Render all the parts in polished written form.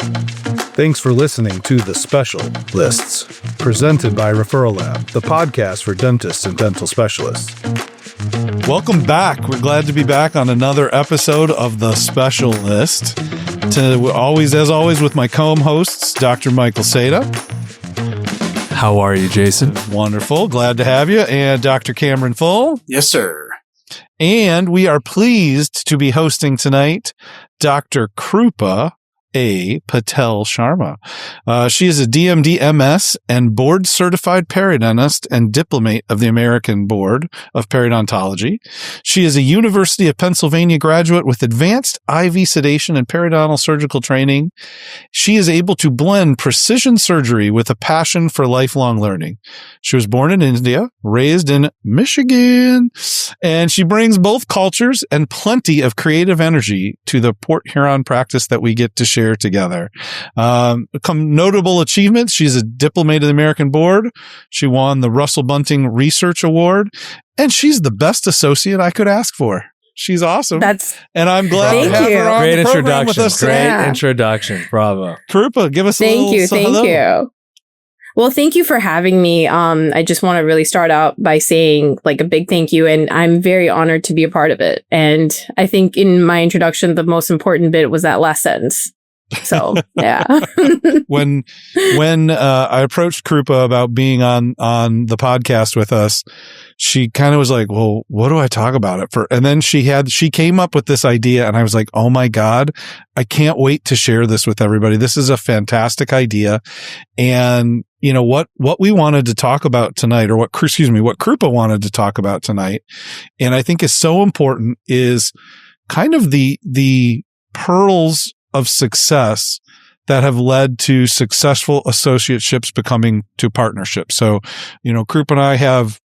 Thanks for listening to The Special Lists, presented by Referral Lab, the podcast for dentists and dental specialists. Welcome back. We're glad to be back on another episode of The Special List. As always, with my co-hosts, Dr. Michael Seda. How are you, Jason? Wonderful. Glad to have you. And Dr. Cameron Full. Yes, sir. And we are pleased to be hosting tonight Dr. Krupa A. Patel-Sharma. She is a DMD MS and board-certified periodontist and diplomate of the American Board of Periodontology. She is a University of Pennsylvania graduate with advanced IV-sedation and periodontal surgical training. She is able to blend precision surgery with a passion for lifelong learning. She was born in India, raised in Michigan, and she brings both cultures and plenty of creative energy to the Port Huron practice that we get to share together. Notable achievements. She's a diplomate of the American Board. She won the Russell Bunting Research Award, and she's the best associate I could ask for. She's awesome. And I'm glad to have her on the program with us today. Great introduction. Bravo. Krupa, give us a little Thank you. Well, thank you for having me. I just want to really start out by saying like a big thank you, and I'm very honored to be a part of it. And I think in my introduction, the most important bit was that last sentence. So, yeah. when I approached Krupa about being on the podcast with us, she kind of was like, well, what do I talk about it for? And then she came up with this idea, and I was like, oh my God, I can't wait to share this with everybody. This is a fantastic idea. And you know, what we wanted to talk about tonight, or what Krupa wanted to talk about tonight, and I think is so important, is kind of the pearls of success that have led to successful associateships becoming to partnerships. So, you know, Krupa and I have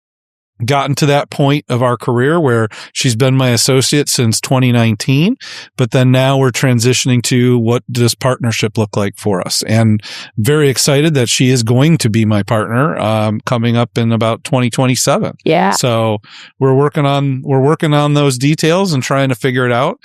gotten to that point of our career where she's been my associate since 2019, but then now we're transitioning to what does partnership look like for us. And very excited that she is going to be my partner, coming up in about 2027. Yeah. So we're working on those details and trying to figure it out.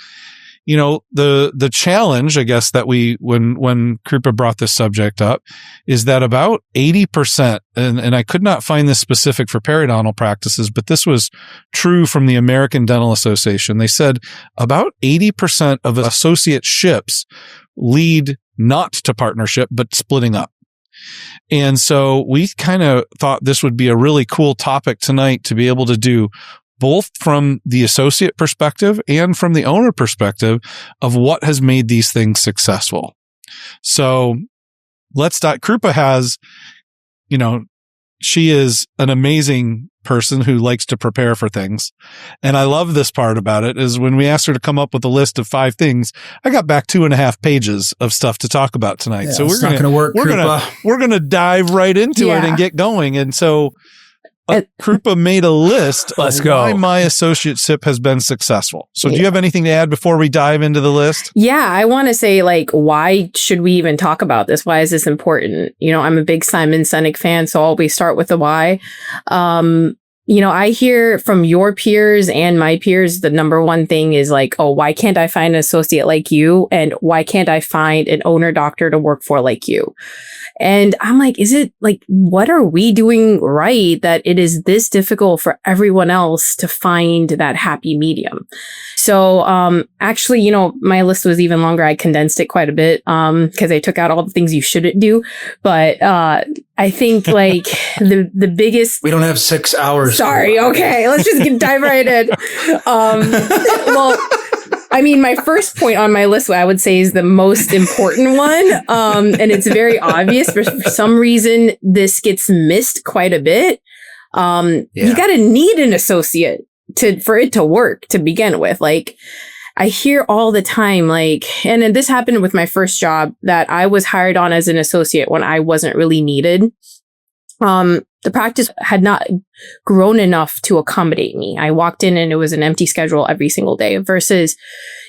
You know, the challenge, I guess, that when Krupa brought this subject up is that about 80%, and I could not find this specific for periodontal practices, but this was true from the American Dental Association. They said about 80% of associateships lead not to partnership, but splitting up. And so we kind of thought this would be a really cool topic tonight to be able to do both from the associate perspective and from the owner perspective of what has made these things successful. So let's start. Krupa has, you know, she is an amazing person who likes to prepare for things. And I love this part about it is when we asked her to come up with a list of 5 things, I got back 2.5 pages of stuff to talk about tonight. Yeah, so we're going to dive right into it and get going. And so Krupa made a list of why my associateship has been successful. So do you have anything to add before we dive into the list? Yeah, I want to say, like, why should we even talk about this? Why is this important? You know, I'm a big Simon Sinek fan, so I'll always start with the why. You know, I hear from your peers and my peers, the number one thing is like, oh, why can't I find an associate like you? And why can't I find an owner doctor to work for like you? And I'm like, is it like, what are we doing right that it is this difficult for everyone else to find that happy medium? So, actually, you know, my list was even longer. I condensed it quite a bit, because I took out all the things you shouldn't do. But, I think like the biggest. We don't have 6 hours. Sorry. Okay. Let's just dive right in. Well, I mean, my first point on my list, I would say, is the most important one. And it's very obvious. For some reason, this gets missed quite a bit. You got to need an associate for it to work to begin with. Like, I hear all the time, like, and then this happened with my first job, that I was hired on as an associate when I wasn't really needed. The practice had not grown enough to accommodate me. I walked in and it was an empty schedule every single day versus,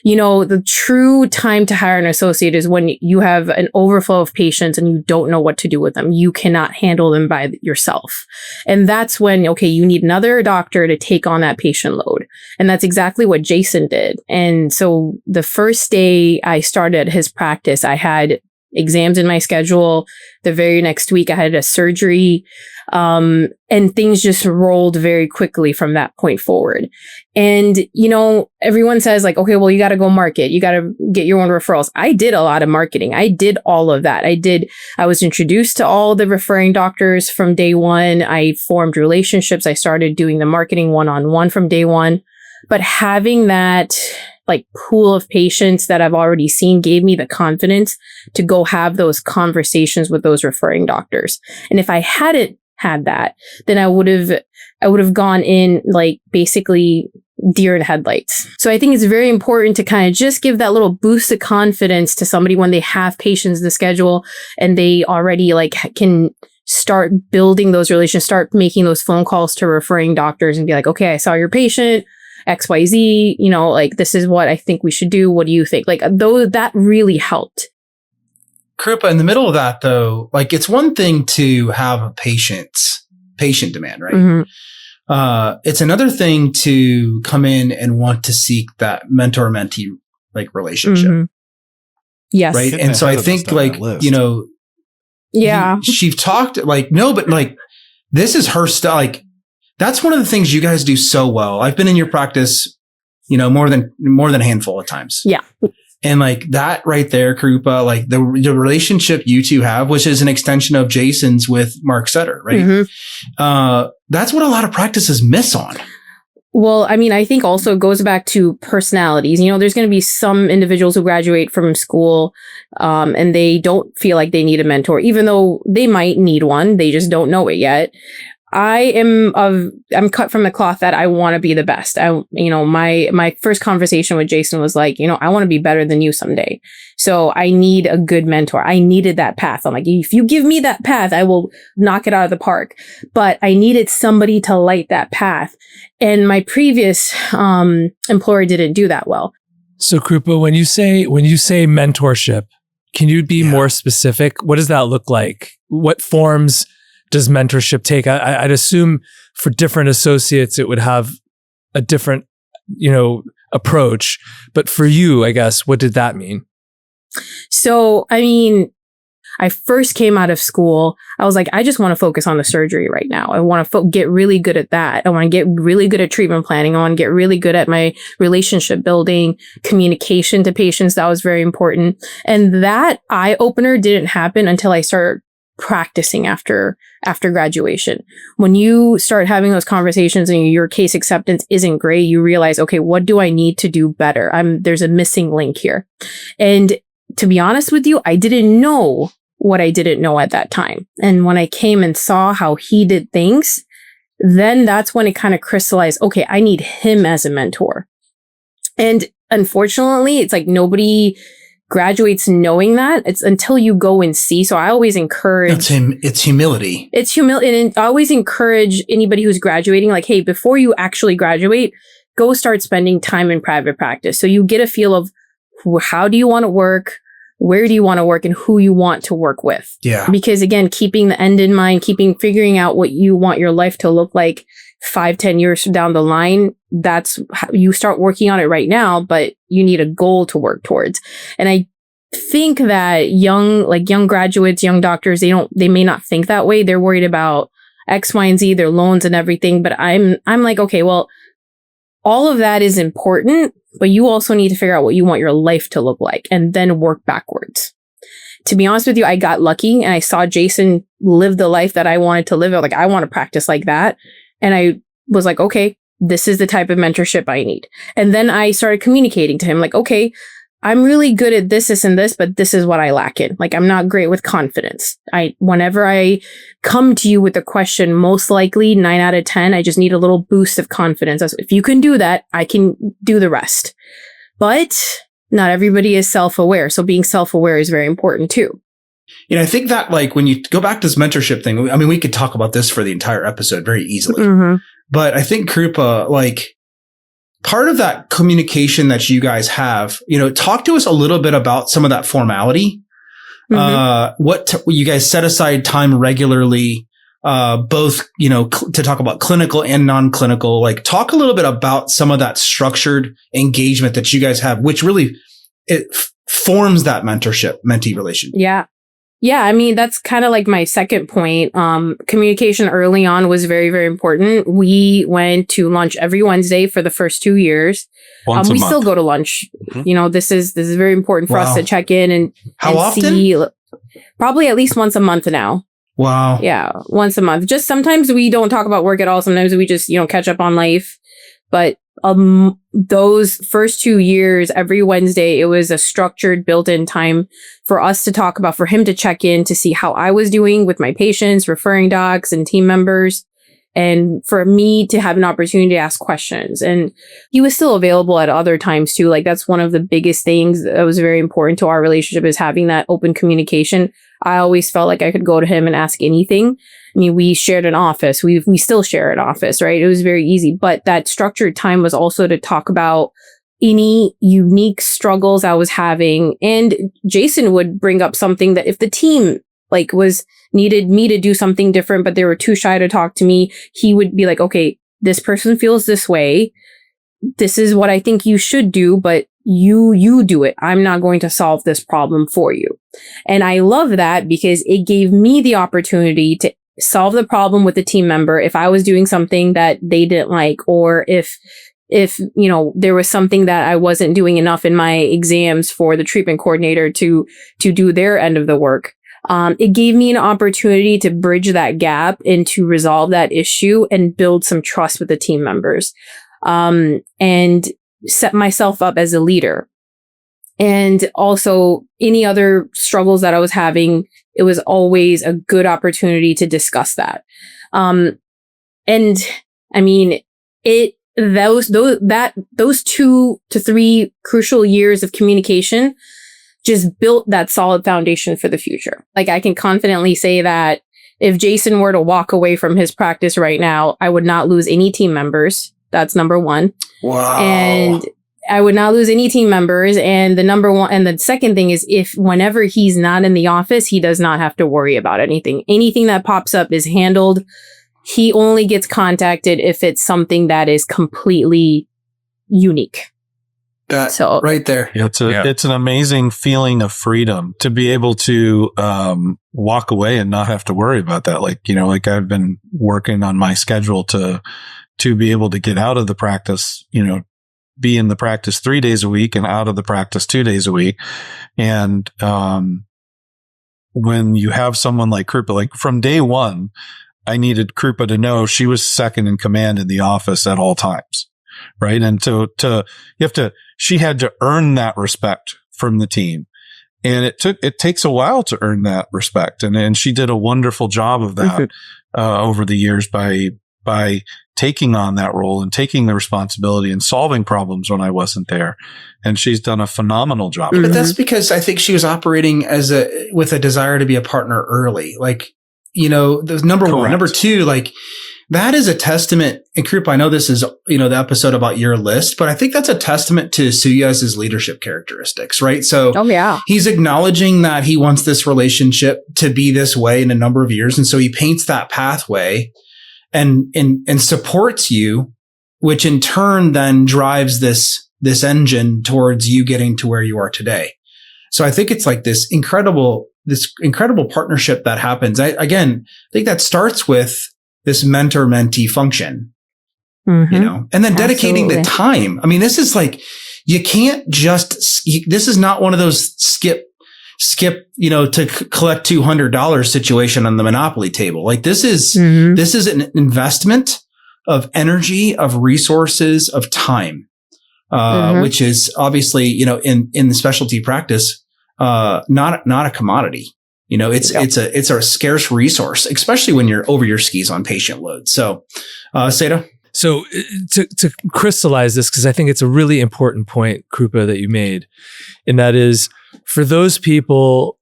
you know, the true time to hire an associate is when you have an overflow of patients and you don't know what to do with them. You cannot handle them by yourself. And that's when, okay, you need another doctor to take on that patient load. And that's exactly what Jason did. And so the first day I started his practice, I had exams in my schedule. The very next week I had a surgery. And things just rolled very quickly from that point forward. And, everyone says like, okay, well, you got to go market. You got to get your own referrals. I did a lot of marketing. I did all of that. I was introduced to all the referring doctors from day one. I formed relationships. I started doing the marketing one-on-one from day one. But having that like pool of patients that I've already seen gave me the confidence to go have those conversations with those referring doctors. And if I hadn't had that, then I would have gone in like basically deer in headlights. So I think it's very important to kind of just give that little boost of confidence to somebody when they have patients in the schedule and they already like can start building those relations, start making those phone calls to referring doctors and be like, okay, I saw your patient, XYZ, like this is what I think we should do. What do you think? Like that really helped. Krupa, in the middle of that though, like it's one thing to have a patient demand, right? Mm-hmm. It's another thing to come in and want to seek that mentor-mentee like relationship. Mm-hmm. Yes. Right. And so I think like, yeah, she's talked like, no, but like, this is her style. Like, that's one of the things you guys do so well. I've been in your practice, more than a handful of times. Yeah. And like that right there, Krupa, like the relationship you two have, which is an extension of Jason's with Mark Sutter, right? Mm-hmm. That's what a lot of practices miss on. Well, I mean, I think also it goes back to personalities. There's going to be some individuals who graduate from school and they don't feel like they need a mentor, even though they might need one. They just don't know it yet. I'm cut from the cloth that I want to be the best. My first conversation with Jason was like, I want to be better than you someday. So I need a good mentor. I needed that path. I'm like, if you give me that path, I will knock it out of the park. But I needed somebody to light that path. And my previous employer didn't do that well. So Krupa, when you say mentorship, can you be more specific? What does that look like? What forms does mentorship take? I'd assume for different associates, it would have a different, approach. But for you, I guess, what did that mean? So, I mean, I first came out of school. I was like, I just want to focus on the surgery right now. I want to get really good at that. I want to get really good at treatment planning. I want to get really good at my relationship building, communication to patients. That was very important. And that eye opener didn't happen until I started practicing after graduation. When you start having those conversations and your case acceptance isn't great, you realize, okay, what do I need to do better? There's a missing link here. And to be honest with you, I didn't know what I didn't know at that time. And when I came and saw how he did things, then that's when it kind of crystallized, okay, I need him as a mentor. And unfortunately, it's like nobody graduates knowing that. It's until you go and see. So I always encourage... It's humility. It's humility. And I always encourage anybody who's graduating, like, hey, before you actually graduate, go start spending time in private practice. So you get a feel of how do you want to work, where do you want to work, and who you want to work with. Yeah. Because again, keeping the end in mind, figuring out what you want your life to look like 5-10 years down the line, that's how you start working on it right now, but you need a goal to work towards. And I think that young graduates, young doctors, they may not think that way. They're worried about X, Y, and Z, their loans and everything. But I'm like, okay, well, all of that is important, but you also need to figure out what you want your life to look like and then work backwards. To be honest with you, I got lucky and I saw Jason live the life that I wanted to live. Like, I want to practice like that. And I was like, okay, this is the type of mentorship I need. And then I started communicating to him like, okay, I'm really good at this, and this, but this is what I lack in. Like, I'm not great with confidence. Whenever I come to you with a question, most likely 9 out of 10, I just need a little boost of confidence. If you can do that, I can do the rest. But not everybody is self-aware. So being self-aware is very important too. I think that like when you go back to this mentorship thing, I mean, we could talk about this for the entire episode very easily. Mm-hmm. But I think Krupa, like part of that communication that you guys have, talk to us a little bit about some of that formality. Mm-hmm. You guys set aside time regularly, both, to talk about clinical and non-clinical. Like talk a little bit about some of that structured engagement that you guys have, which really forms that mentee relation. Yeah. Yeah, I mean, that's kind of like my second point. Communication early on was very, very important. We went to lunch every Wednesday for the first 2 years. We still go to lunch. Mm-hmm. This is very important for us to check in and often? See, probably at least once a month now. Wow. Yeah, once a month. Just sometimes we don't talk about work at all. Sometimes we just, catch up on life. But those first 2 years, every Wednesday, it was a structured, built-in time for us to talk about, for him to check in to see how I was doing with my patients, referring docs, and team members, and for me to have an opportunity to ask questions. And he was still available at other times too. Like, that's one of the biggest things that was very important to our relationship, is having that open communication. I always felt like I could go to him and ask anything. I mean, we shared an office. We still share an office, right? It was very easy. But that structured time was also to talk about any unique struggles I was having. And Jason would bring up something that if the team needed me to do something different, but they were too shy to talk to me, he would be like, okay, this person feels this way. This is what I think you should do, but you do it. I'm not going to solve this problem for you. And I love that because it gave me the opportunity to solve the problem with the team member if I was doing something that they didn't like, or if there was something that I wasn't doing enough in my exams for the treatment coordinator to do their end of the work. It gave me an opportunity to bridge that gap and to resolve that issue and build some trust with the team members, and set myself up as a leader. And also any other struggles that I was having, it was always a good opportunity to discuss that. And I mean, those 2 to 3 crucial years of communication just built that solid foundation for the future. Like, I can confidently say that if Jason were to walk away from his practice right now, I would not lose any team members. That's number one. Wow. And I would not lose any team members. And the second thing is, if whenever he's not in the office, he does not have to worry about anything. Anything that pops up is handled. He only gets contacted if it's something that is completely unique. Right there. Yeah, it's an amazing feeling of freedom to be able to walk away and not have to worry about that. Like I've been working on my schedule to be able to get out of the practice, be in the practice 3 days a week and out of the practice 2 days a week. And when you have someone like Krupa, like from day one, I needed Krupa to know she was second in command in the office at all times. Right. And she had to earn that respect from the team. And it takes a while to earn that respect. And she did a wonderful job of that, over the years by taking on that role and taking the responsibility and solving problems when I wasn't there. And she's done a phenomenal job. But that's because I think she was operating with a desire to be a partner early. The number Correct. one. Number two, that is a testament. And Krupa, I know this is, the episode about your list, but I think that's a testament to Souyias' leadership characteristics, right? So he's acknowledging that he wants this relationship to be this way in a number of years. And so he paints that pathway and supports you, which in turn then drives this engine towards you getting to where you are today. So I think it's like this incredible partnership that happens. I think that starts with this mentor-mentee function, and then dedicating the time. I mean, this is you can't this is not one of those skip, to collect $200 situation on the Monopoly table. This is an investment of energy, of resources, of time, which is obviously, in the specialty practice, not a commodity. It's a scarce resource, especially when you're over your skis on patient load. So, Seda? So to crystallize this, because I think it's a really important point, Krupa, that you made, and that is for those people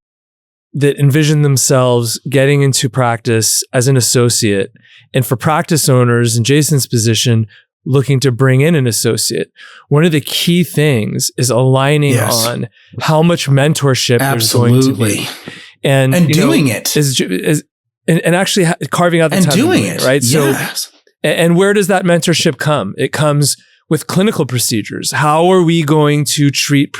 that envision themselves getting into practice as an associate, and for practice owners in Jason's position looking to bring in an associate, one of the key things is aligning on how much mentorship there's going to be. And doing it and actually carving out the time doing it, right? Yes. So, and where does that mentorship come? It comes with clinical procedures. How are we going to treat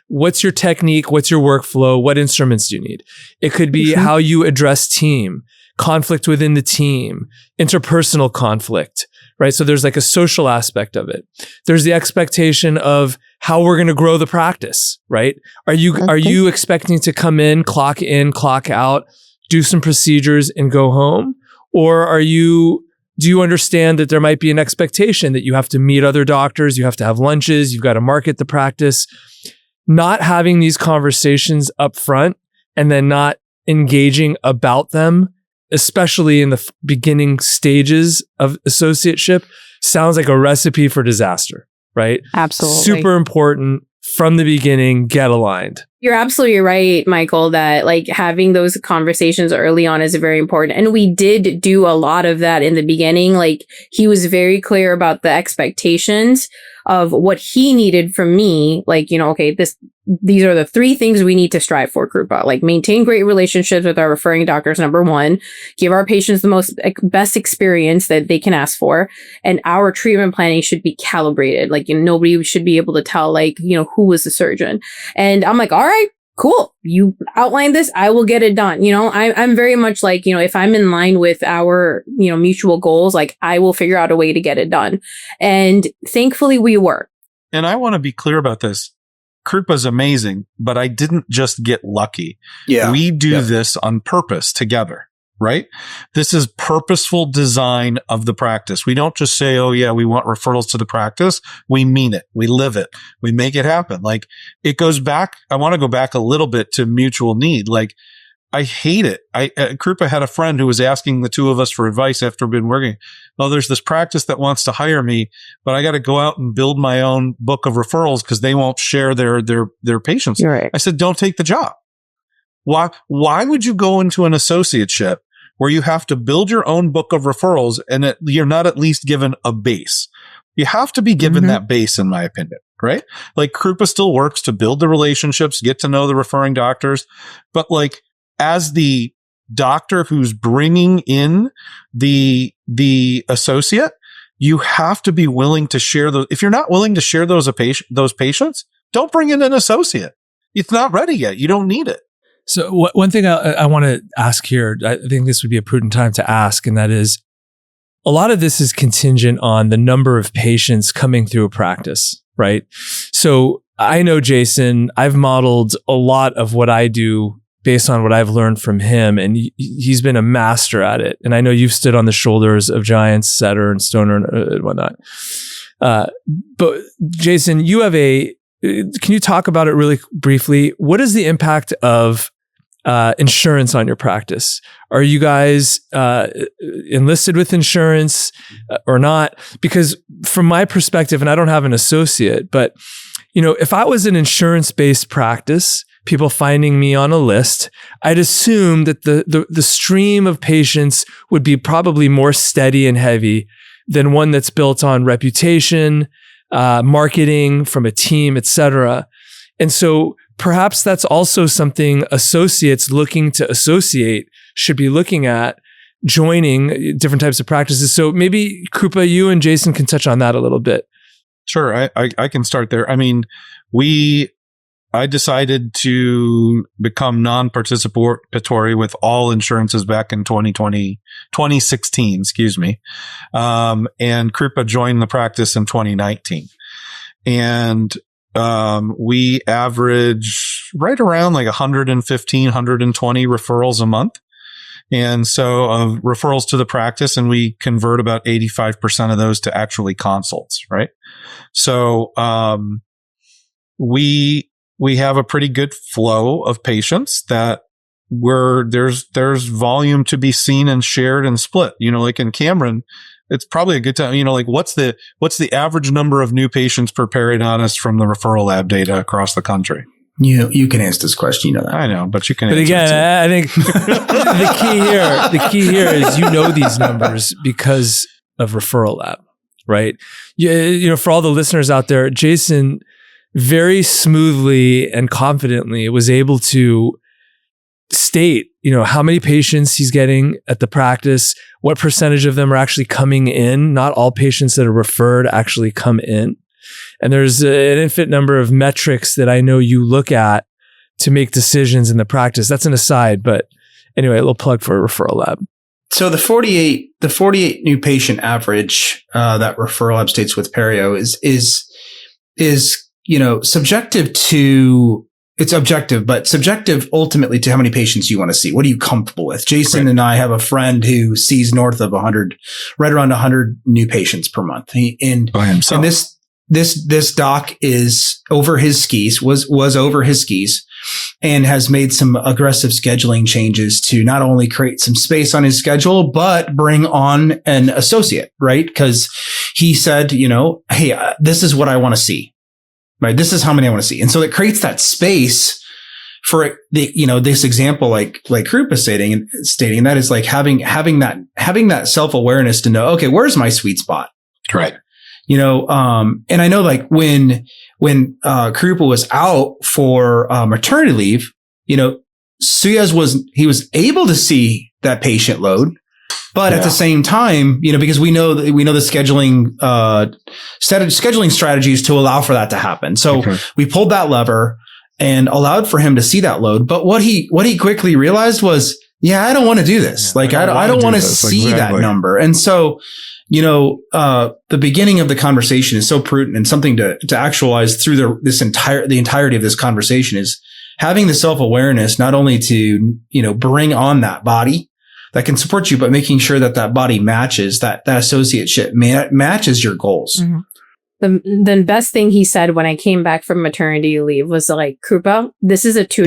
what's your technique? What's your workflow? What instruments do you need? It could be how you address team, conflict within the team, interpersonal conflict, right? So there's like a social aspect of it. There's the expectation of how we're going to grow the practice, right? Are you expecting to come in, clock out, do some procedures and go home? Or do you understand that there might be an expectation that you have to meet other doctors, you have to have lunches, you've got to market the practice? Not having these conversations up front and then not engaging about them, especially in the beginning stages of associateship, sounds like a recipe for disaster, right? Absolutely. Super important from the beginning, get aligned. You're absolutely right, Michael, that like having those conversations early on is very important. And we did do a lot of that in the beginning. Like he was very clear about the expectations of what he needed from me. Like, okay, these are the 3 things we need to strive for, Krupa. Like maintain great relationships with our referring doctors, number 1, give our patients the best experience that they can ask for. And our treatment planning should be calibrated. Like, nobody should be able to tell, like, who was the surgeon. And I'm like, all right, cool. You outline this, I will get it done. I'm very much like, if I'm in line with our, mutual goals, like I will figure out a way to get it done. And thankfully we were. And I want to be clear about this. Krupa's amazing, but I didn't just get lucky. Yeah. We do this on purpose together, right? This is purposeful design of the practice. We don't just say, oh yeah, we want referrals to the practice. We mean it. We live it. We make it happen. Like it goes back. I want to go back a little bit to mutual need. Like I hate it. Krupa had a friend who was asking the 2 of us for advice after we've been working. Oh, there's this practice that wants to hire me, but I got to go out and build my own book of referrals because they won't share their patients. You're right. I said, don't take the job. Why would you go into an associateship where you have to build your own book of referrals and you're not at least given a base? You have to be given that base, in my opinion, right? Like Krupa still works to build the relationships, get to know the referring doctors, but like as the doctor who's bringing in the associate, you have to be willing to share those. If you're not willing to share those patients, don't bring in an associate. It's not ready yet. You don't need it. So one thing I want to ask here, I think this would be a prudent time to ask, and that is, a lot of this is contingent on the number of patients coming through a practice, right? So I know Jason, I've modeled a lot of what I do based on what I've learned from him, and he's been a master at it. And I know you've stood on the shoulders of giants, Setter and Stoner and whatnot. But Jason, can you talk about it really briefly? What is the impact of insurance on your practice? Are you guys enlisted with insurance or not? Because from my perspective, and I don't have an associate, but if I was an insurance-based practice, people finding me on a list, I'd assume that the stream of patients would be probably more steady and heavy than one that's built on reputation, marketing from a team, etc. And so perhaps that's also something associates looking to associate should be looking at, joining different types of practices. So maybe Krupa, you and Jason can touch on that a little bit. Sure. I can start there. I mean, I decided to become non-participatory with all insurances back in 2016, excuse me. And Krupa joined the practice in 2019. And we average right around like 115, 120 referrals a month. And so referrals to the practice, and we convert about 85% of those to actually consults, right? So we have a pretty good flow of patients that there's volume to be seen and shared and split. Like in Cameron, it's probably a good time. Like what's the average number of new patients per periodontist from the Referral Lab data across the country? You can answer this question. That. I know, but you can. But again, I think the key here is these numbers because of Referral Lab, right? For all the listeners out there, Jason very smoothly and confidently was able to state, how many patients he's getting at the practice, what percentage of them are actually coming in. Not all patients that are referred actually come in. And there's an infinite number of metrics that I know you look at to make decisions in the practice. That's an aside, but anyway, a little plug for Referral Lab. So the 48 new patient average that Referral Lab states with Perio is subjective to, it's objective, but subjective ultimately to how many patients you want to see. What are you comfortable with? Jason and I have a friend who sees north of 100, right around 100 new patients per month. By himself. And this doc is over his skis, was over his skis, and has made some aggressive scheduling changes to not only create some space on his schedule, but bring on an associate, right? Because he said, hey, this is what I want to see, right? This is how many I want to see. And so it creates that space for this example, like Krupa stating that is like having that self-awareness to know, okay, where's my sweet spot? Right. And I know like when Krupa was out for maternity leave, Souyias was able to see that patient load, but at the same time, because we know the scheduling strategies to allow for that to happen. So we pulled that lever and allowed for him to see that load. But what he quickly realized was, I don't want to do this. I don't want to see that number. And so, the beginning of the conversation is so prudent, and something to actualize through the entirety of this conversation is having the self-awareness, not only to, bring on that body that can support you, but making sure that body matches that associateship matches your goals. Mm-hmm. The best thing he said when I came back from maternity leave was like, Krupa, this is a two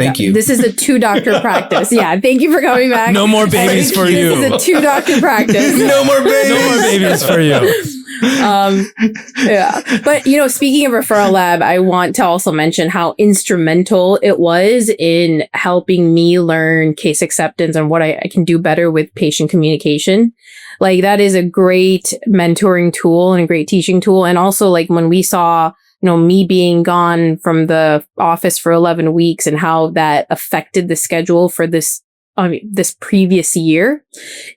doctor practice. Yeah. Thank you for coming back. No more babies for you. This is a 2-doctor practice. No more babies. No more babies for you. But, speaking of Referral Lab, I want to also mention how instrumental it was in helping me learn case acceptance and what I can do better with patient communication. Like, that is a great mentoring tool and a great teaching tool. And also, like, when we saw, me being gone from the office for 11 weeks and how that affected the schedule for this previous year,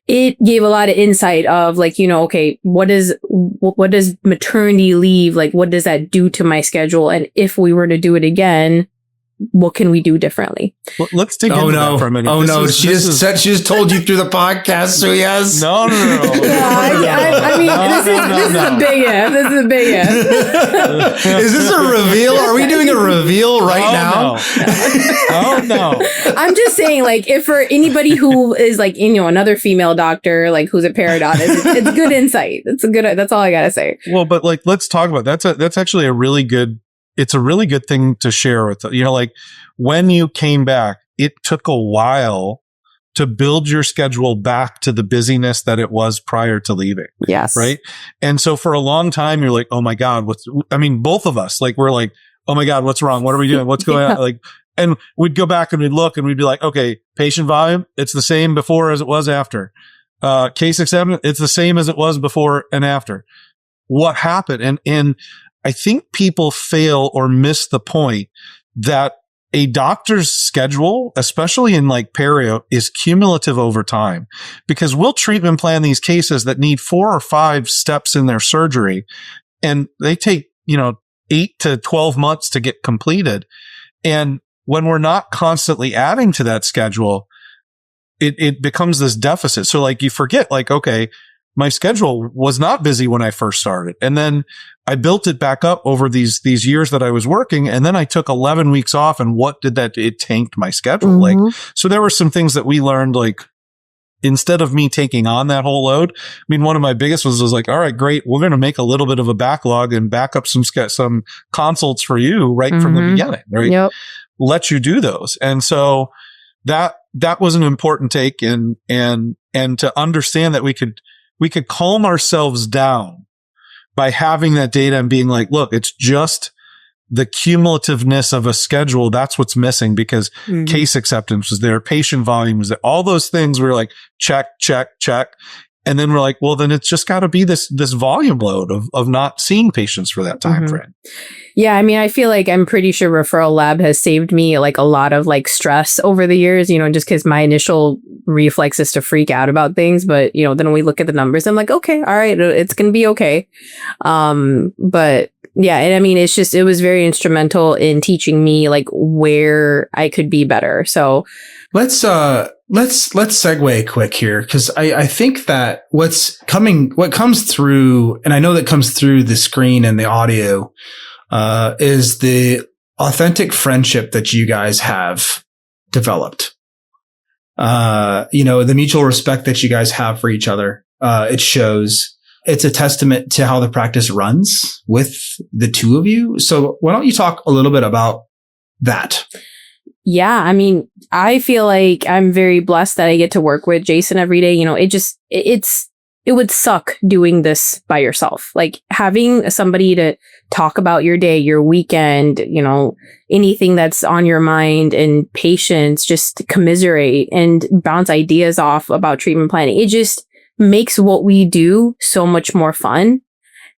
it gave a lot of insight of like, okay, what does maternity leave, like, what does that do to my schedule? And if we were to do it again, what can we do differently? Well, let's dig into that for a minute. She just told you through the podcast. So yes. No. I mean, this is a big if. This is a big if. Is this a reveal? Are we doing a reveal now? No. Oh no. I'm just saying, like, if for anybody who is like, another female doctor, like who's a periodontist, it's good insight. That's all I gotta say. Well, but like, let's talk about that's actually it's a really good thing to share with, like when you came back, it took a while to build your schedule back to the busyness that it was prior to leaving. Yes. Right. And so for a long time, you're like, oh my God, both of us, like, we're like, oh my God, what's wrong? What are we doing? What's going on? Like, and we'd go back and we'd look and we'd be like, okay, patient volume, it's the same before as it was after. Case acceptance, it's the same as it was before and after. What happened? And I think people fail or miss the point that a doctor's schedule, especially in like perio, is cumulative over time, because we'll treatment plan these cases that need 4 or 5 steps in their surgery, and they take, 8 to 12 months to get completed. And when we're not constantly adding to that schedule, it becomes this deficit. So like, you forget, like, okay, my schedule was not busy when I first started. And then I built it back up over these years that I was working. And then I took 11 weeks off. And what did that? It tanked my schedule. Mm-hmm. Like, so there were some things that we learned, like, instead of me taking on that whole load. I mean, one of my biggest was like, all right, great. We're going to make a little bit of a backlog and back up some consults for you right from the beginning, right? Yep. Let you do those. And so that was an important take, and to understand that we could calm ourselves down by having that data and being like, look, it's just the cumulativeness of a schedule. That's what's missing, because case acceptance was there, patient volume was there, all those things were like, check. And then we're like, well, then it's just got to be this volume load of not seeing patients for that time frame. Yeah, I mean, I feel like I'm pretty sure Referral Lab has saved me like a lot of like stress over the years, you know, just because my initial reflex is to freak out about things. But, you know, then when we look at the numbers, I'm like, okay, all right, it's going to be okay. But yeah, and I mean, it was very instrumental in teaching me like where I could be better. So let's segue quick here, because I think that what comes through, and I know that comes through the screen and the audio, is the authentic friendship that you guys have developed. You know, the mutual respect that you guys have for each other. It shows. It's a testament to how the practice runs with the two of you. So why don't you talk a little bit about that? Yeah, I mean, I feel like I'm very blessed that I get to work with Jason every day. You know, it would suck doing this by yourself. Like having somebody to talk about your day, your weekend, you know, anything that's on your mind, and patients, just commiserate and bounce ideas off about treatment planning. It just makes what we do so much more fun.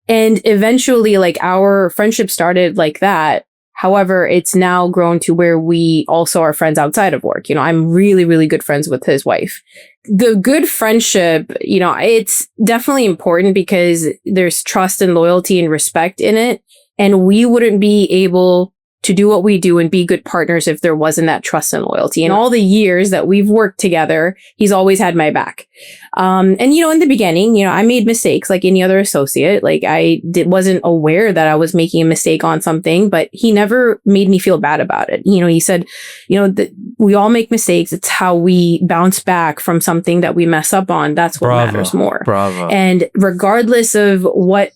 And eventually, like, our friendship started like that. However, it's now grown to where we also are friends outside of work. You know, I'm really, really good friends with his wife. The good friendship, you know, it's definitely important because there's trust and loyalty and respect in it. And we wouldn't be able to do what we do and be good partners if there wasn't that trust and loyalty. In all the years that we've worked together, he's always had my back. And, you know, in the beginning, you know, I made mistakes like any other associate. Like wasn't aware that I was making a mistake on something, but he never made me feel bad about it. You know, he said, you know, that we all make mistakes. It's how we bounce back from something that we mess up on. That's what matters more. Bravo. And regardless of what,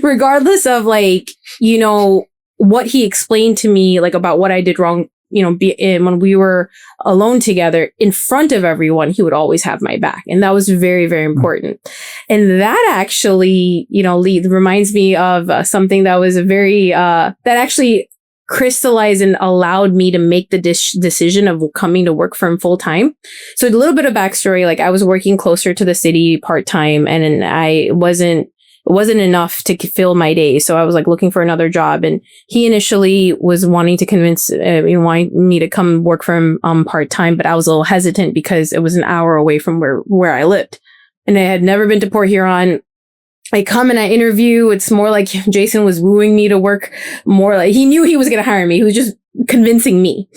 regardless of like, you know, what he explained to me, like about what I did wrong, you know, when we were alone together in front of everyone, he would always have my back. And that was very, very important. And that actually, you know, reminds me of something that was that actually crystallized and allowed me to make the decision of coming to work for him full time. So a little bit of backstory, like I was working closer to the city part time, and it wasn't enough to fill my days. So I was like looking for another job, and he initially was wanting to convince me to come work for him part time, but I was a little hesitant because it was an hour away from where I lived, and I had never been to Port Huron. I come and I interview. It's more like Jason was wooing me to work more. Like he knew he was going to hire me. He was just convincing me.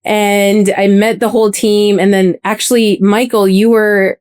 And I met the whole team. And then actually, Michael, you were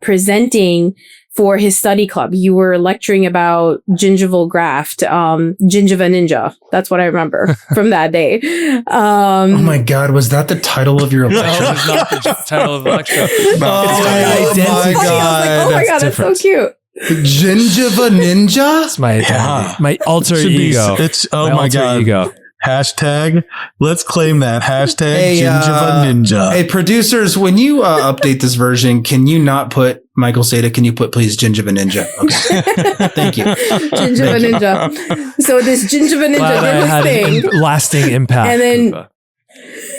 presenting for his study club. You were lecturing about gingival graft, Gingiva Ninja. That's what I remember from that day. Oh my God, was that the title of your lecture? No, it's not the title of the lecture. Oh my God. Oh my God, that's so cute. Gingiva Ninja? It's my identity. My alter ego. My God. Ego. Hashtag, let's claim that. Hashtag Gingiva Ninja. Hey, producers, when you update this version, can you not put Michael Seda? Can you put, please, Gingiva Ninja? Okay. Thank you. Gingiva Ninja. So this Gingiva Ninja, there was thing. Lasting impact. And then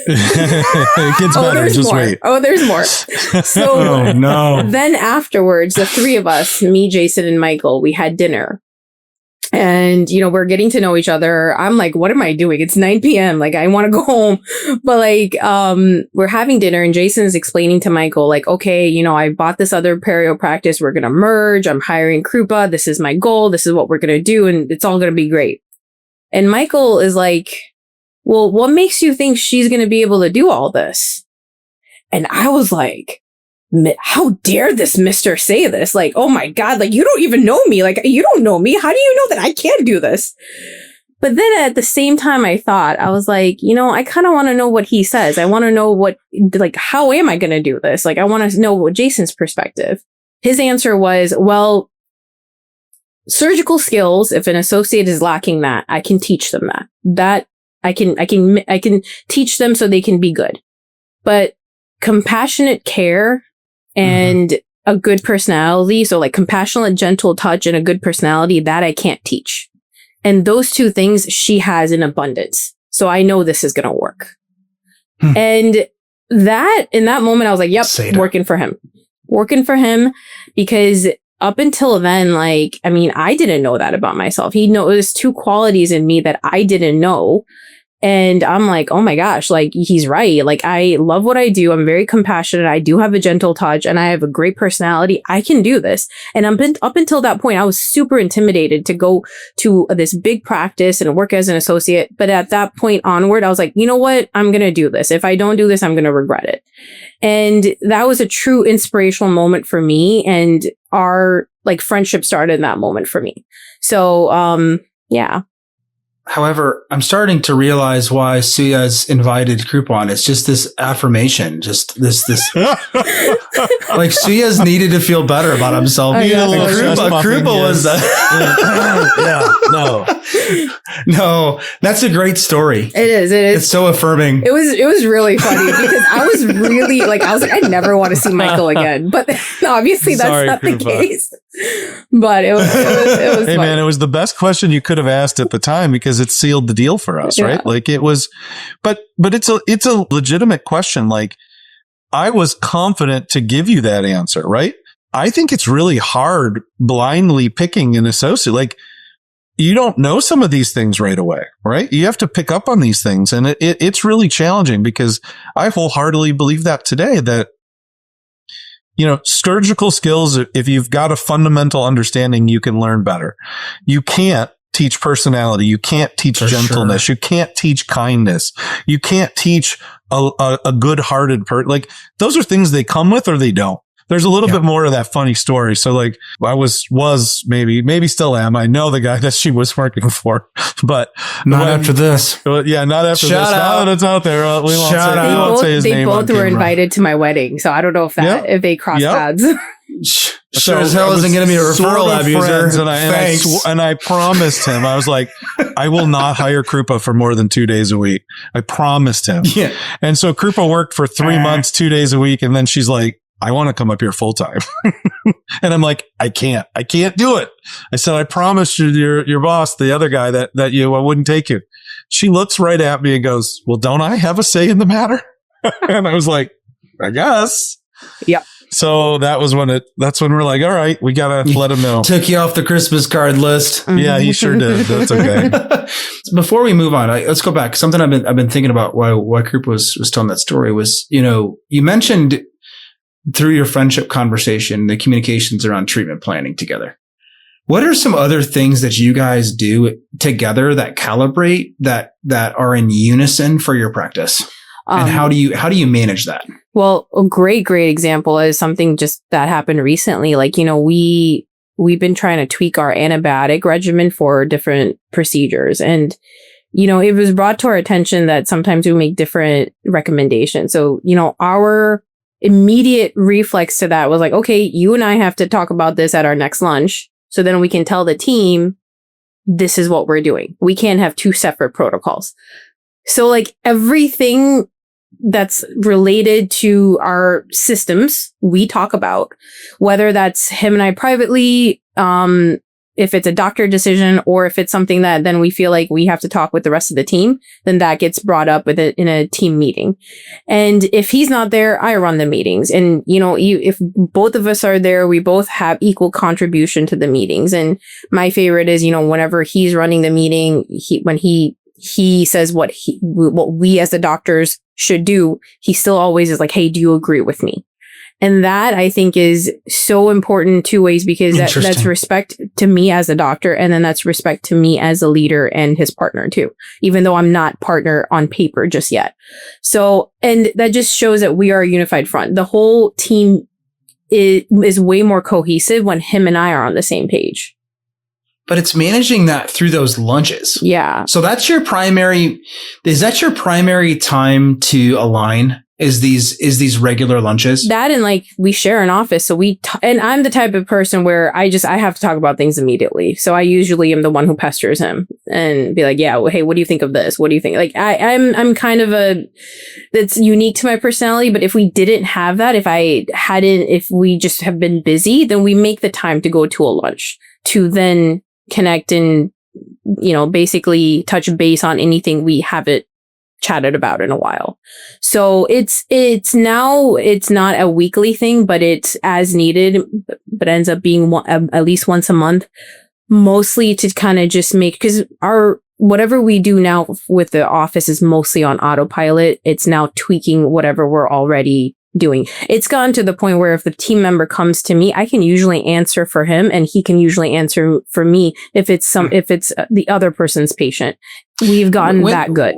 it gets better. There's Just more. wait. Oh, there's more. So no. Then afterwards, the three of us, me, Jason, and Michael, we had dinner. And, you know, we're getting to know each other. I'm like, what am I doing? It's 9 p.m. Like, I want to go home. But like, we're having dinner, and Jason is explaining to Michael, like, okay, you know, I bought this other perio practice. We're going to merge. I'm hiring Krupa. This is my goal. This is what we're going to do. And it's all going to be great. And Michael is like, well, what makes you think she's going to be able to do all this? And I was like, how dare this mister say this? Like, oh my God, like, you don't even know me. Like, you don't know me. How do you know that I can't do this? But then at the same time, I was like, you know, I kind of want to know what he says. I want to know how am I going to do this? Like, I want to know what Jason's perspective. His answer was, well, surgical skills, if an associate is lacking that, I can teach them that I can teach them so they can be good. But compassionate care and a good personality, so like compassionate, gentle touch and a good personality, that I can't teach. And those two things she has in abundance. So I know this is going to work. And that, in that moment, I was like, yep, working for him. working for him, because up until then, like, I mean, I didn't know that about myself. He noticed 2 qualities in me that I didn't know. And I'm like, oh my gosh, like, he's right. Like, I love what I do. I'm very compassionate. I do have a gentle touch and I have a great personality. I can do this. And up until that point, I was super intimidated to go to this big practice and work as an associate. But at that point onward, I was like, you know what? I'm going to do this. If I don't do this, I'm going to regret it. And that was a true inspirational moment for me. And our like friendship started in that moment for me. So, yeah. However, I'm starting to realize why Souyias invited Krupa on. It's just this affirmation, just this. Like Souyias needed to feel better about himself. Krupa was no, that's a great story. It is. It's so affirming. It was really funny because I was like, I never want to see Michael again. But obviously that's not the case. But it was hey funny. Man, it was the best question you could have asked at the time because it sealed the deal for us, right? Like it was, but it's a legitimate question. Like I was confident to give you that answer, right? I think it's really hard blindly picking an associate. Like you don't know some of these things right away, right? You have to pick up on these things. And it's really challenging because I wholeheartedly believe that today that, you know, surgical skills, if you've got a fundamental understanding, you can learn better. You can't teach personality. You can't teach gentleness. You can't teach kindness. You can't teach a good-hearted person. Like those are things they come with or they don't. There's a little bit more of that funny story. So like I was maybe still am. I know the guy that she was working for, but not after this. Yeah, not after Shout this. out. Now that it's out there, we won't say his name. They both were invited to my wedding, so I don't know if they crossed paths. Sure as hell isn't going to be a referral lab user. And I promised him, I was like, I will not hire Krupa for more than 2 days a week. I promised him. Yeah. And so Krupa worked for 3 months, 2 days a week. And then she's like, I want to come up here full time. And I'm like, I can't do it. I said, I promised your boss, the other guy that I wouldn't take you. She looks right at me and goes, well, don't I have a say in the matter? And I was like, I guess. Yep. So that's when we're like, all right, we got to let him know. Took you off the Christmas card list. Yeah, he sure did. That's okay. Before we move on, let's go back. Something I've been thinking about why Krupa was telling that story was, you know, you mentioned through your friendship conversation, the communications around treatment planning together. What are some other things that you guys do together that calibrate that are in unison for your practice? And how do you manage that? Well, a great example is something just that happened recently. Like, you know, we've been trying to tweak our antibiotic regimen for different procedures. And, you know, it was brought to our attention that sometimes we make different recommendations. So, you know, our immediate reflex to that was like, okay, you and I have to talk about this at our next lunch. So then we can tell the team, this is what we're doing. We can't have 2 separate protocols. So like everything that's related to our systems, we talk about, whether that's him and I privately, if it's a doctor decision or if it's something that then we feel like we have to talk with the rest of the team, then that gets brought up with it in a team meeting. And if he's not there, I run the meetings. And, you know, if both of us are there, we both have equal contribution to the meetings. And my favorite is, you know, whenever he's running the meeting, when he says what we as the doctors should do, he still always is like, hey, do you agree with me? And that I think is so important in 2 ways, because that's respect to me as a doctor. And then that's respect to me as a leader and his partner too, even though I'm not partner on paper just yet. So, and that just shows that we are a unified front. The whole team is way more cohesive when him and I are on the same page. But it's managing that through those lunches. Yeah. So is that your primary time to align? Is these regular lunches? That, and like we share an office. So and I'm the type of person where I have to talk about things immediately. So I usually am the one who pesters him and be like, yeah, well, hey, what do you think of this? What do you think? Like I'm kind of that's unique to my personality. But if we didn't have that, if we just have been busy, then we make the time to go to a lunch to then connect and, you know, basically touch base on anything we haven't chatted about in a while. So it's not a weekly thing, but it's as needed, but ends up being at least once a month, mostly to kind of just make, because whatever we do now with the office is mostly on autopilot. It's now tweaking whatever we're already doing. It's gotten to the point where if the team member comes to me, I can usually answer for him and he can usually answer for me if it's the other person's patient. We've gotten that good.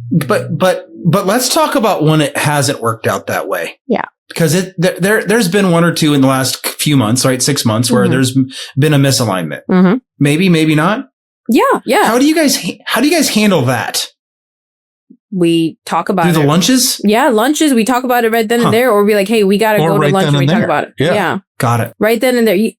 But let's talk about when it hasn't worked out that way. Yeah. Because there's been one or two in the last few months, right? 6 months where there's been a misalignment. Mm-hmm. Maybe not. Yeah. How do you guys handle that? We talk about it. Do the lunches? Yeah, lunches. We talk about it right then and there, or be like, hey, we got to go to lunch and we talk about it. Yeah. Got it. Right then and there.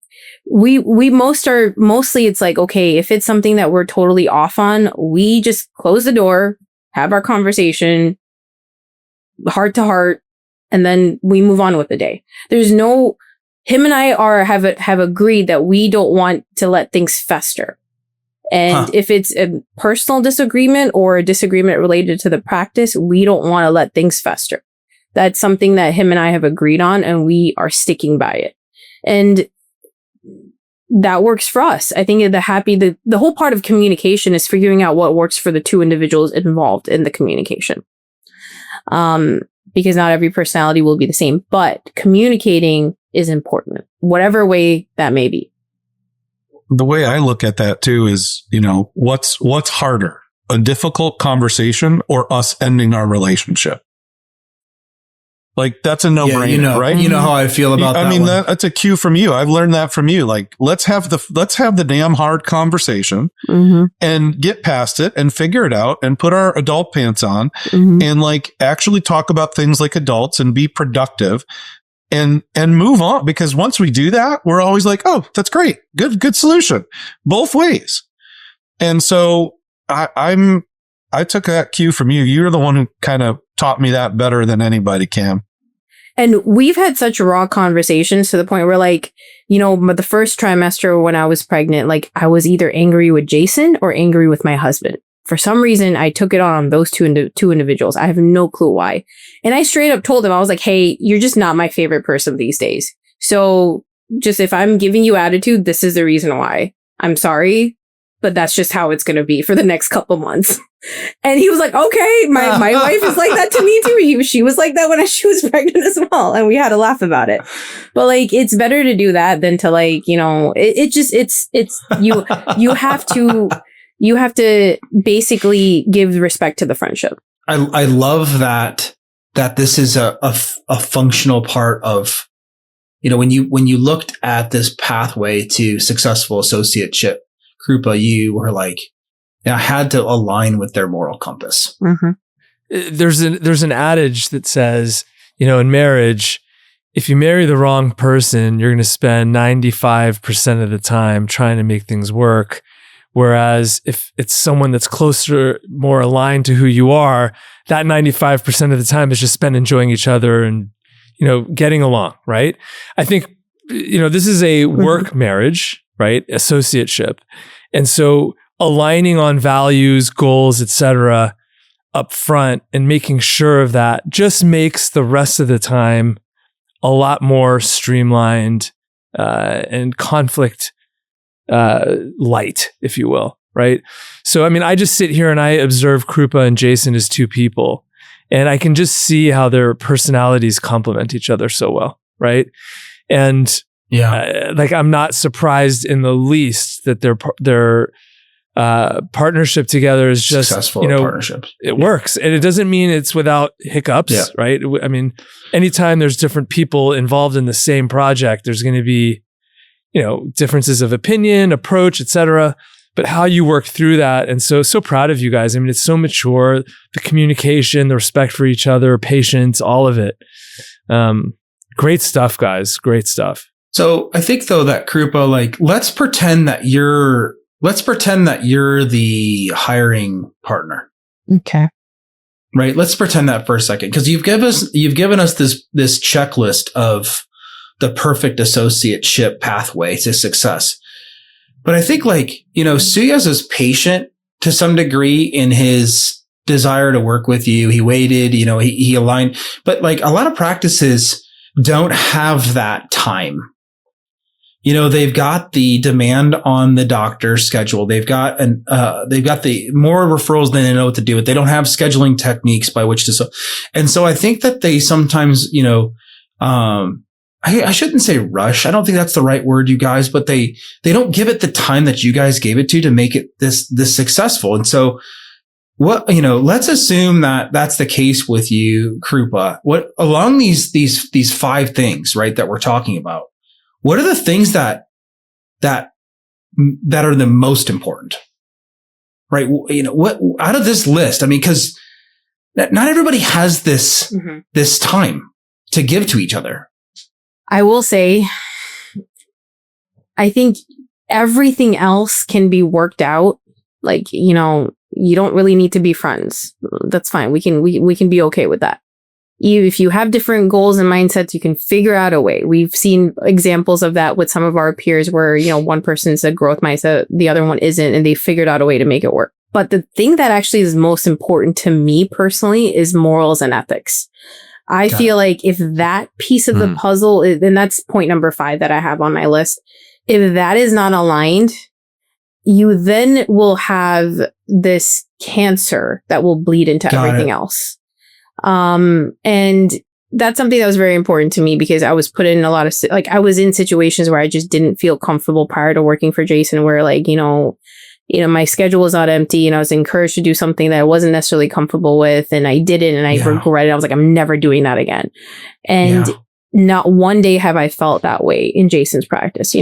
We mostly it's like, okay, if it's something that we're totally off on, we just close the door, have our conversation, heart to heart, and then we move on with the day. Him and I have agreed that we don't want to let things fester. And if it's a personal disagreement or a disagreement related to the practice, we don't want to let things fester. That's something that him and I have agreed on, and we are sticking by it. And that works for us. I think the whole part of communication is figuring out what works for the two individuals involved in the communication. Because not every personality will be the same, but communicating is important, whatever way that may be. The way I look at that too is, what's harder, a difficult conversation or us ending our relationship? Like, that's a no-brainer, right? You know how I feel about that. I mean, that's a cue from you. I've learned that from you. Like, let's have the damn hard conversation and get past it and figure it out and put our adult pants on and like actually talk about things like adults and be productive. And move on, because once we do that, we're always like, oh, that's great. Good solution both ways. And so I took that cue from you. You're the one who kind of taught me that better than anybody can. And we've had such raw conversations to the point where, like, the first trimester when I was pregnant, like, I was either angry with Jason or angry with my husband. For some reason, I took it on those two individuals. I have no clue why. And I straight up told him, I was like, hey, you're just not my favorite person these days. So just if I'm giving you attitude, this is the reason why. I'm sorry, but that's just how it's going to be for the next couple months. And he was like, okay, my wife is like that to me too. She was like that when she was pregnant as well. And we had a laugh about it. But like, it's better to do that than to like, you have to basically give respect to the friendship. I love that this is a functional part of, when you looked at this pathway to successful associateship, Krupa, you were like, I had to align with their moral compass. There's an adage that says, in marriage, if you marry the wrong person, you're going to spend 95% of the time trying to make things work. Whereas if it's someone that's closer, more aligned to who you are, that 95% of the time is just spent enjoying each other and, getting along, right? I think, this is a work marriage, right? Associateship. And so aligning on values, goals, etc., up front and making sure of that just makes the rest of the time a lot more streamlined and conflict light, if you will, right? So, I mean, I just sit here and I observe Krupa and Jason as two people, and I can just see how their personalities complement each other so well, right? And I'm not surprised in the least that their partnership together is just successful partnerships. It works, and it doesn't mean it's without hiccups, right? I mean, anytime there's different people involved in the same project, there's going to be differences of opinion, approach, etc. But how you work through that. And so proud of you guys. I mean, it's so mature, the communication, the respect for each other, patience, all of it. Great stuff, guys. Great stuff. So I think though that Krupa, like, let's pretend that you're the hiring partner. Okay. Right. Let's pretend that for a second. Cause you've given us this checklist of the perfect associateship pathway to success. But I think Souyias is patient to some degree in his desire to work with you. He waited, he aligned, but like a lot of practices don't have that time. They've got the demand on the doctor's schedule. They've got the more referrals than they know what to do with. They don't have scheduling techniques by which to. And so I think that they sometimes, I shouldn't say rush. I don't think that's the right word, you guys, but they don't give it the time that you guys gave it to make it this successful. And so let's assume that that's the case with you, Krupa. What along these 5 things, right, that we're talking about, what are the things that are the most important, right? What out of this list? I mean, because not everybody has this time to give to each other. I will say, I think everything else can be worked out. Like, you don't really need to be friends. That's fine. We can be okay with that. If you have different goals and mindsets, you can figure out a way. We've seen examples of that with some of our peers where, one person's a growth mindset, the other one isn't, and they figured out a way to make it work. But the thing that actually is most important to me personally is morals and ethics. I feel like if that piece of the puzzle, and that's point number 5 that I have on my list, if that is not aligned, you then will have this cancer that will bleed into everything else. And that's something that was very important to me because I was put in a lot of, I was in situations where I just didn't feel comfortable prior to working for Jason, where my schedule was not empty and I was encouraged to do something that I wasn't necessarily comfortable with. And I did it and I regretted it. I was like, I'm never doing that again. And not one day have I felt that way in Jason's practice.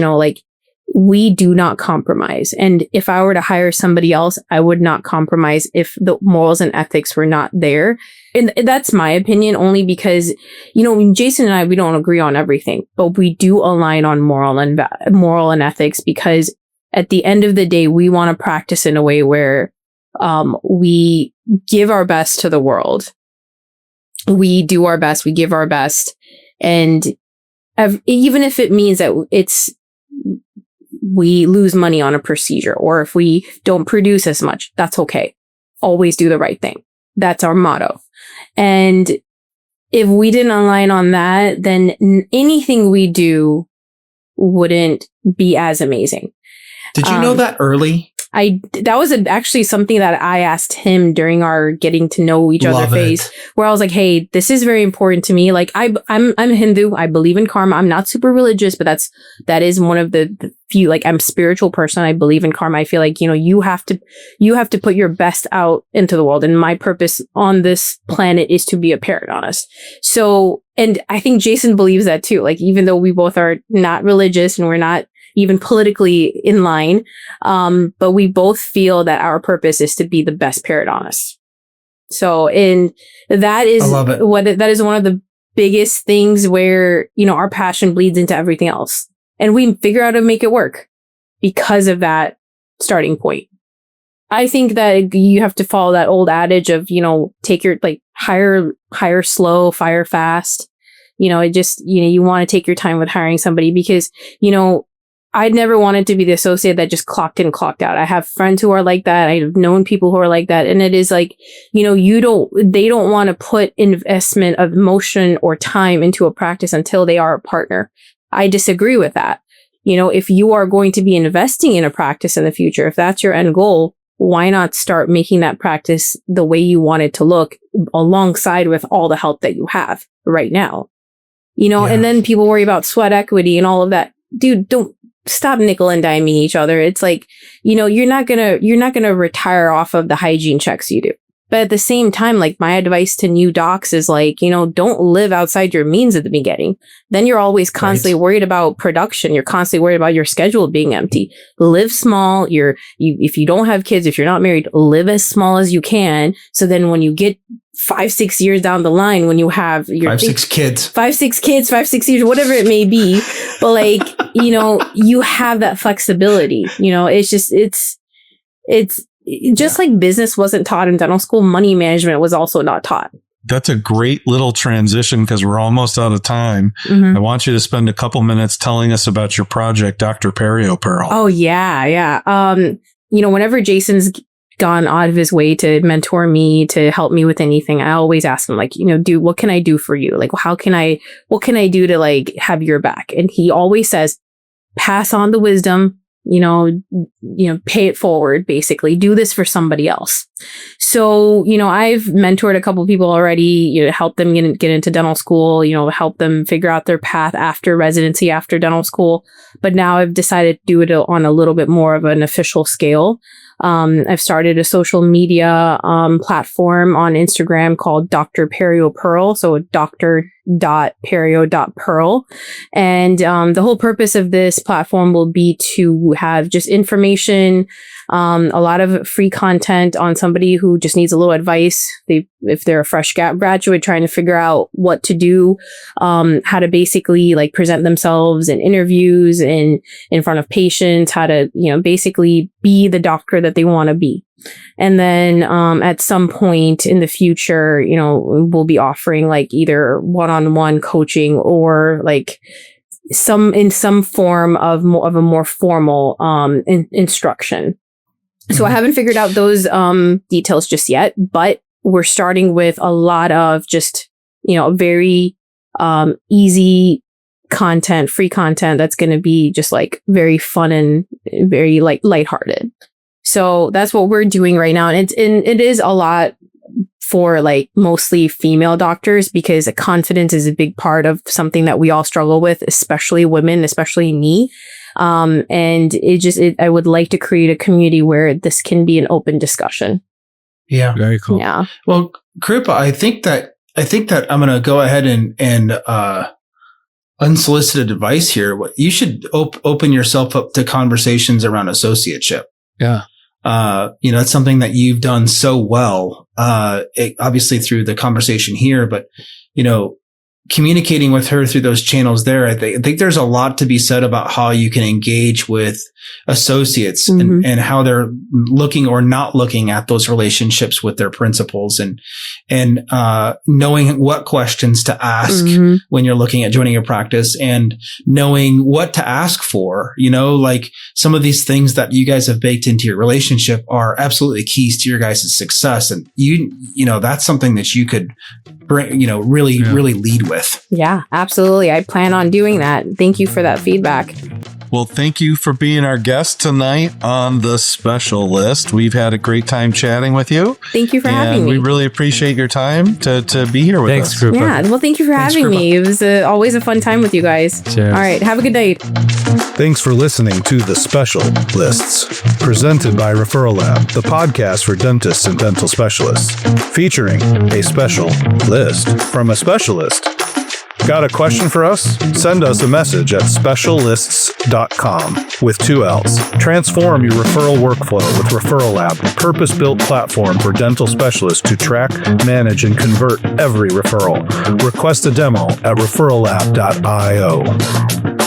We do not compromise. And if I were to hire somebody else, I would not compromise if the morals and ethics were not there. And that's my opinion, only because, Jason and I, we don't agree on everything, but we do align on moral and ethics, because at the end of the day, we want to practice in a way where we give our best to the world. We do our best. We give our best. And even if it means that we lose money on a procedure, or if we don't produce as much, that's okay. Always do the right thing. That's our motto. And if we didn't align on that, then anything we do wouldn't be as amazing. Did you know that early? That was actually something that I asked him during our getting to know each other phase, where I was like, hey, this is very important to me. Like I'm Hindu. I believe in karma. I'm not super religious, but that is one of the few, I'm a spiritual person. I believe in karma. I feel like, you have to put your best out into the world. And my purpose on this planet is to be a periodontist. So, and I think Jason believes that too. Even though we both are not religious and we're not even politically in line. But we both feel that our purpose is to be the best periodontist. So, and that is that is one of the biggest things where, our passion bleeds into everything else. And we figure out how to make it work because of that starting point. I think that you have to follow that old adage of, take your, hire slow, fire fast. It just, you want to take your time with hiring somebody because, I'd never wanted to be the associate that just clocked in, clocked out. I have friends who are like that. I've known people who are like that. And it is they don't want to put investment of emotion or time into a practice until they are a partner. I disagree with that. If you are going to be investing in a practice in the future, if that's your end goal, why not start making that practice the way you want it to look alongside with all the help that you have right now? And then people worry about sweat equity and all of that. Dude, don't stop nickel and diming each other. It's you're not gonna retire off of the hygiene checks you do. But at the same time, my advice to new docs is don't live outside your means at the beginning. Then you're always constantly worried about production. You're constantly worried about your schedule being empty. Live small. If you don't have kids, if you're not married, live as small as you can. So then when you get 5-6 years down the line, when you have your 5-6 kids, whatever it may be, but you have that flexibility. It's just like business wasn't taught in dental school, money management was also not taught. That's a great little transition because we're almost out of time. I want you to spend a couple minutes telling us about your project, Dr. Perio Pearl. Oh, yeah. Whenever Jason's gone out of his way to mentor me, to help me with anything, I always ask him, like, what can I do for you? Like, what can I do to like have your back? And he always says, pass on the wisdom, pay it forward, basically. Do this for somebody else. So, I've mentored a couple of people already, help them get into dental school, help them figure out their path after residency, after dental school. But now I've decided to do it on a little bit more of an official scale. I've started a social media platform on Instagram called Dr. Perio Pearl. So dr.perio.pearl. And the whole purpose of this platform will be to have just information, a lot of free content on somebody who just needs a little advice. If they're a fresh graduate trying to figure out what to do, how to basically like present themselves in interviews and in front of patients, how to, basically be the doctor that they want to be. And then at some point in the future, we'll be offering like either one-on-one coaching or like some form of a more formal instruction. So I haven't figured out those details just yet, but we're starting with a lot of just, very easy content, free content that's going to be just like very fun and very like lighthearted. So that's what we're doing right now. And it is a lot for like mostly female doctors, because confidence is a big part of something that we all struggle with, especially women, especially me. And I would like to create a community where this can be an open discussion. Yeah. Very cool. Yeah. Well, Krupa, I think that I'm going to go ahead and unsolicited advice here. You should open yourself up to conversations around associateship. Yeah. It's something that you've done so well, obviously through the conversation here, but, communicating with her through those channels there, I think there's a lot to be said about how you can engage with associates and how they're looking or not looking at those relationships with their principals, and knowing what questions to ask when you're looking at joining a practice, and knowing what to ask for. Like some of these things that you guys have baked into your relationship are absolutely keys to your guys' success. And that's something that you could bring, really lead with. Yeah, absolutely. I plan on doing that. Thank you for that feedback. Well, thank you for being our guest tonight on The Special List. We've had a great time chatting with you. Thank you for having me. We really appreciate your time to be here with us. Thanks, Krupa. Yeah, well, thank you for having me. It was always a fun time with you guys. Cheers. All right, have a good night. Thanks for listening to The Special Lists, presented by Referral Lab, the podcast for dentists and dental specialists, featuring a special list from a specialist. Got a question for us? Send us a message at speciallists.com with 2 L's. Transform your referral workflow with Referral Lab, a purpose-built platform for dental specialists to track, manage, and convert every referral. Request a demo at referrallab.io.